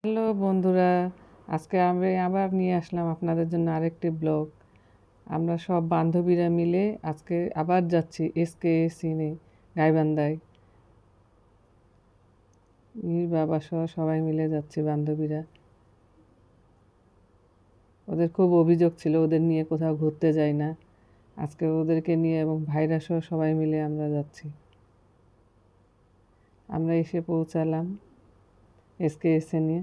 Hello বন্ধুরা, আজকে আমি আবার নিয়ে আসলাম আপনাদের জন্য আরেকটি ব্লগ। আমরা সব বান্ধবীরা মিলে আজকে আবার যাচ্ছি এসকে সিনে গাইবান্ধায়। বাবা সহ সবাই মিলে যাচ্ছি বান্ধবীরা। ওদের খুব অভিযোগ ছিল ওদের নিয়ে কোথাও ঘুরতে যাই না। আজকে ওদেরকে নিয়ে এবং ভাইরা সহ সবাই মিলে আমরা যাচ্ছি। আমরা এসে পৌঁছালাম এসকে সিনে।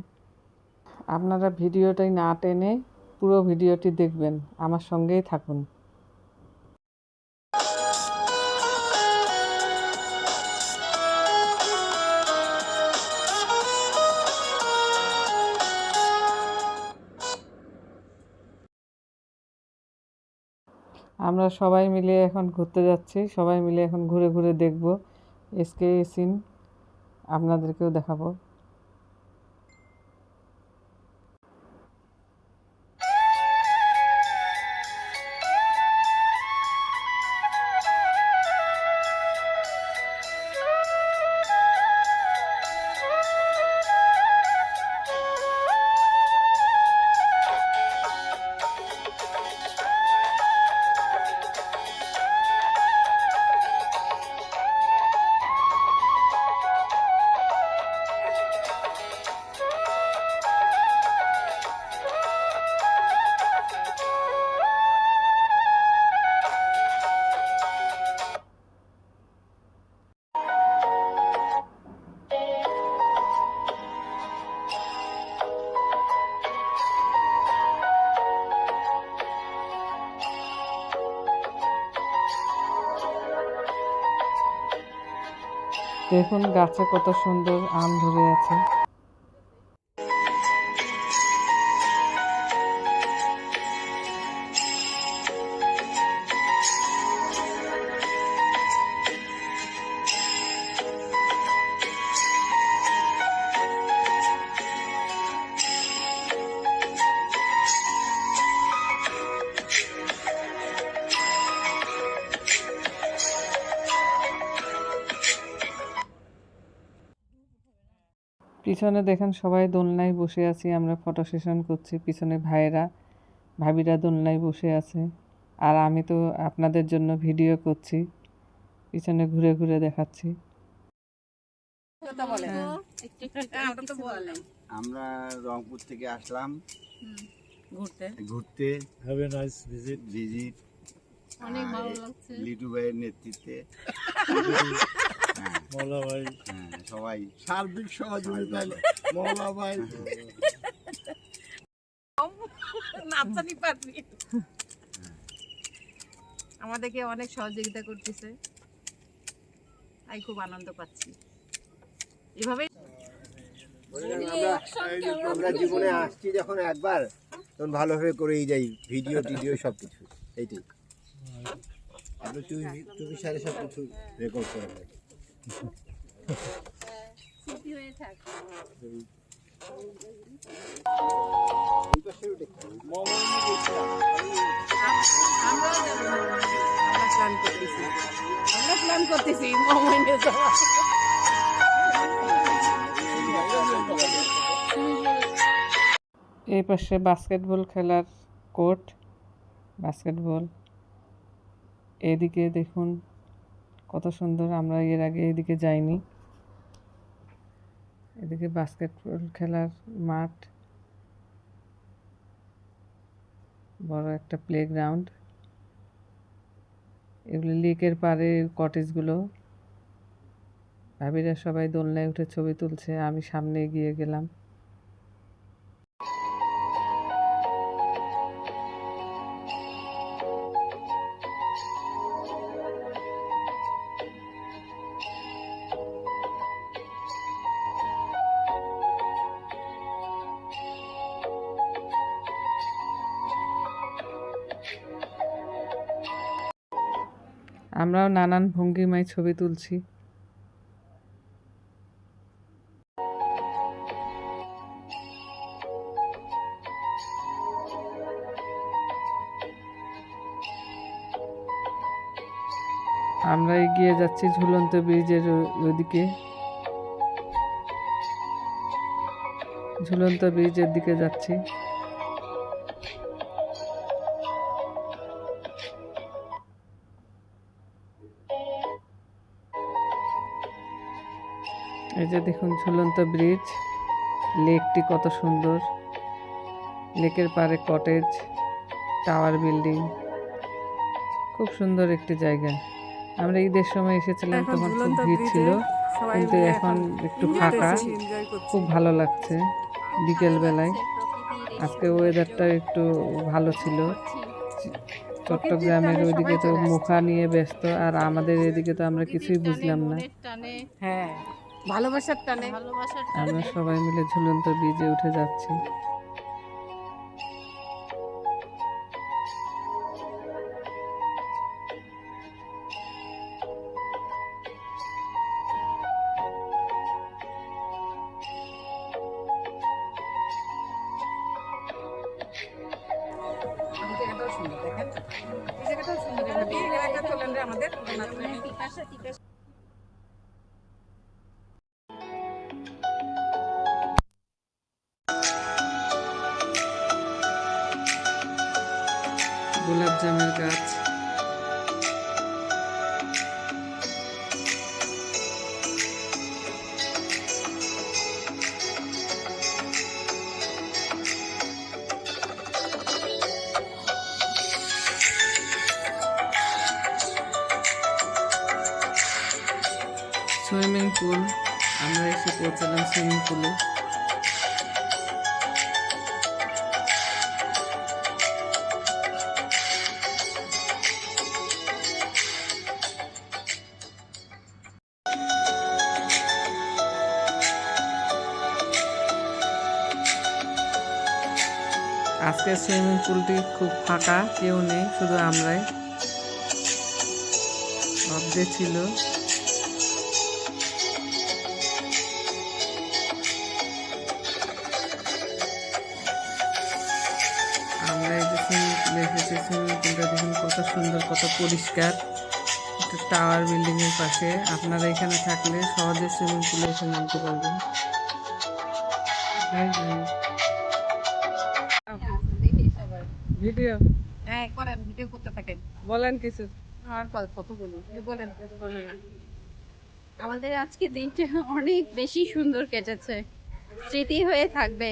আপনারা ভিডিওটাই না টেনে পুরো ভিডিওটি দেখবেন, আমার সঙ্গেই থাকুন। আমরা সবাই মিলে এখন ঘুরতে যাচ্ছি, সবাই মিলে এখন ঘুরে ঘুরে দেখব এসকে সিন, আপনাদেরকেও দেখাবো। দেখুন গাছে কত সুন্দর আম ধরে আছে। পিছনে দেখেন সবাই দোলনায় বসে আছি, আমরা ফটো সেশন করছি। পিছনে ভাইয়েরা ভাবিরা দোলনায় বসে আছে, আর আমি তো আপনাদের জন্য ভিডিও করছি, পিছনে ঘুরে ঘুরে দেখাচ্ছি। আমরা রংপুর থেকে আসলাম ঘুরতে ঘুরতে। Have a nice visit. অনেক ভালো লাগছে লিটু ভাইয়ের নেতৃত্বে মৌলা ভাই, সবাই সার্বিক সহযোগিতায় মৌলা ভাই নাচনি পারবি আমাদেরকে অনেক সহযোগিতা করতেছে, তাই খুব আনন্দ পাচ্ছি। এভাবে আমরা জীবনে আসছি যখন একবার, তখন ভালোভাবে করেই যাই ভিডিও টিডিও সবকিছু। এইটাই আপনি চুপি সারে সবকিছু রেকর্ড করে নেয়। স্মৃতি হয়ে থাক। আমরাও যাবো, আমরা প্ল্যান করতেছি মোমেন্টে যাওয়া। এই পাশে বাস্কেটবল খেলার কোর্ট, বাস্কেটবল। এদিকে দেখুন কত সুন্দর, আমরা এর আগে এদিকে যাইনি। এদিকে বাস্কেটবল খেলার মাঠ, বড় একটা প্লেগ্রাউন্ড। এগুলো লেকের পাড়ে কটেজগুলো। ভাবিরা সবাই দোলনায় উঠে ছবি তুলছে, আমি সামনে এগিয়ে গেলাম। আমরাও নানান ভঙ্গিমায় ছবি তুলছি। আমরা এগিয়ে যাচ্ছি ঝুলন্ত ব্রিজের ওদিকে। ঝুলন্ত ব্রিজের দিকে যাচ্ছি। এই যে দেখুন ঝুলন্ত ব্রিজ, লেকটি কত সুন্দর, লেকের পাড়ে কটেজ, টাওয়ার বিল্ডিং, খুব সুন্দর একটি জায়গা। আমরা ঈদের সময় এসেছিলাম, তখন খুব ভিড় ছিল, কিন্তু এখন একটু ফাঁকা, খুব ভালো লাগছে বিকেল বেলায়। আজকে ওয়েদারটা একটু ভালো ছিল। চট্টগ্রামের ওইদিকে তো মুখা নিয়ে ব্যস্ত, আর আমাদের এদিকে তো আমরা কিছুই বুঝলাম না। হ্যাঁ, ভালোবাসার টানে আমরা সবাই মিলে ঝুলন্ত ব্রিজে উঠে যাচ্ছি। এই জায়গাটাও সুন্দর, দেখেন এই জায়গাটাও সুন্দর। এই জায়গাটা চলেন রে আমাদের গোলাপ জামের গাছ, সুইমিং পুল। আমরা এসে পৌঁছালাম সুইমিং পুলে। আজকে সুইমিং পুলটি খুব ফাঁকা, কেউ নেই, শুধু আমরাই। অর্ধে ছিল। আমরা এই যে সুইমিং পুলে এসেছি, সুইমিং পুলটা দেখুন কত সুন্দর, কত পরিষ্কার। একটা টাওয়ার বিল্ডিং এর পাশে। আপনারা এখানে থাকলে সহজে সুইমিং পুলে এসে নামতে পারবেন। ভিডিও হ্যাঁ করেন, ভিডিও করতে থাকেন। বলেন কিছু। আর কত বলুন, বলেন। আমাদের আজকে দিনটা অনেক বেশি সুন্দর কেটেছে, স্মৃতি হয়ে থাকবে।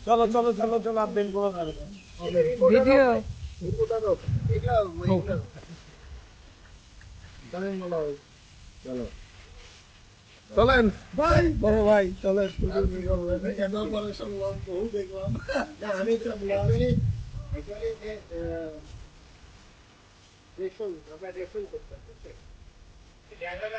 চলো চলো চলো চলো আপনি ভিডিও চলেন ভাই, বড় ভাই চলেন। এবার পরে শুনলাম বহু দেখলাম। না আমি তো actually যে দেখুন আমরা দেখুন করতে পারছি জায়গাটা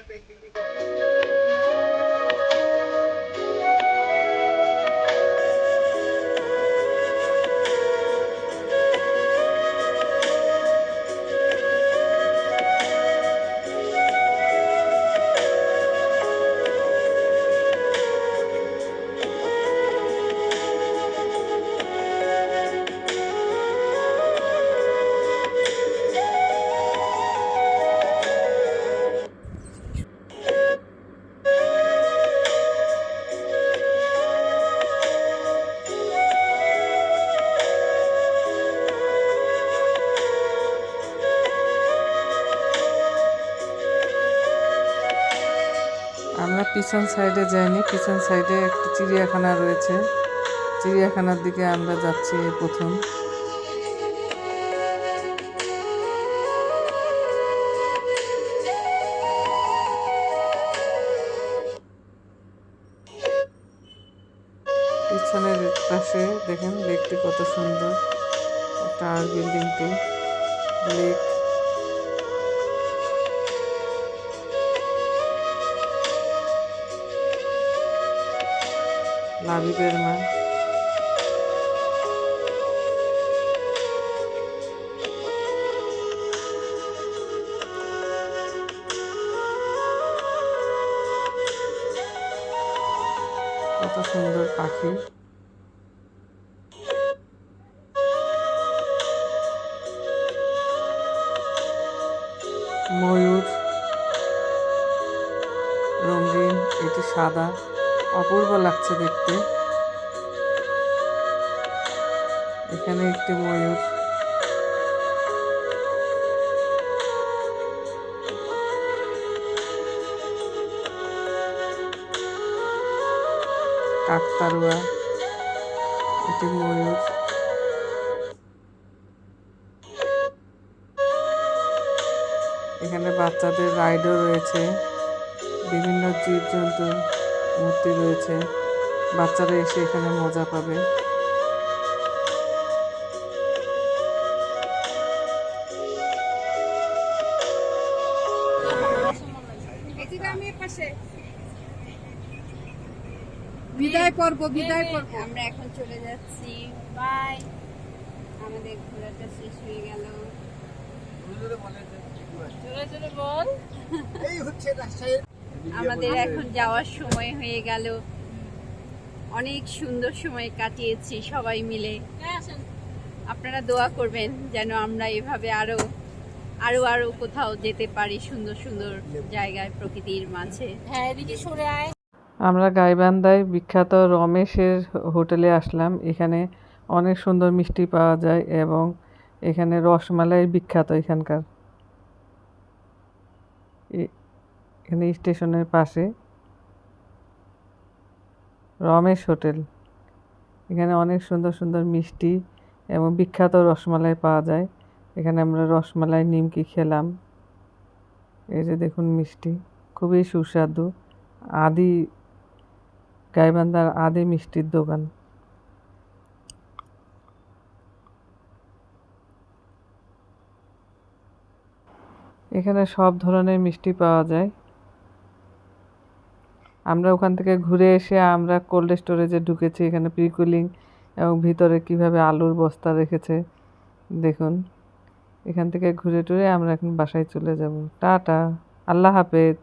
পিছন সাইডে যাইনি, পিছন সাইডে একটা চিড়িয়াখানা রয়েছে, চিড়িয়াখানার দিকে আমরা যাচ্ছি এই প্রথম। পিছনের পাশে দেখেন লেকটি কত সুন্দর, টাওয়ার বিল্ডিংটি, লেক। লাবিবের মা। কত সুন্দর পাখি। ময়ূর রঙিন, এটি সাদা, অপূর্ব লাগছে দেখতে। এখানে একটি ময়ূর। কাকতাড়ুয়া, এটি ময়ূর। এখানে বাচ্চাদের রাইডও রয়েছে, বিভিন্ন জীবজন্তুর মূর্তি রয়েছে, বাচ্চারা এসে এখানে মজা পাবে। বিদায় করব, বিদায় করব। আমরা এখন চলে যাচ্ছি, বাই। আমাদের ঘোরাটা শেষ হয়ে গেল। জোরে জোরে বল। এই হচ্ছে রাজশাহীর আমাদের এখন যাওয়ার সময় হয়ে গেল। অনেক সুন্দর সময় কাটিয়েছি সবাই মিলে। আপনারা দোয়া করবেন যেন আমরা এভাবে আরো আরো আরো কোথাও যেতে পারি, সুন্দর সুন্দর জায়গায়, প্রকৃতির মাঝে। হ্যাঁ, এদিকে সরে আয়। আমরা গাইবান্ধায় বিখ্যাত রমেশের হোটেলে আসলাম। এখানে অনেক সুন্দর মিষ্টি পাওয়া যায় এবং এখানে রসমালাই বিখ্যাত এখানকার। এখানে স্টেশনের পাশে রমেশ হোটেল। এখানে অনেক সুন্দর সুন্দর মিষ্টি এবং বিখ্যাত রসমালাই পাওয়া যায়। এখানে আমরা রসমালাই নিমকি খেলাম। এই যে দেখুন মিষ্টি, খুবই সুস্বাদু। আদি গাইবান্ধার আদি মিষ্টির দোকান। এখানে সব ধরনের মিষ্টি পাওয়া যায়। আমরা ওখান থেকে ঘুরে এসে আমরা কোল্ড স্টোরেজে ঢুকেছি। এখানে প্রিকুলিং এবং ভিতরে কিভাবে আলুর বস্তা রেখেছে দেখুন। এখান থেকে ঘুরে টুরে আমরা এখন বাসায় চলে যাব। টাটা, আল্লাহ হাফেজ।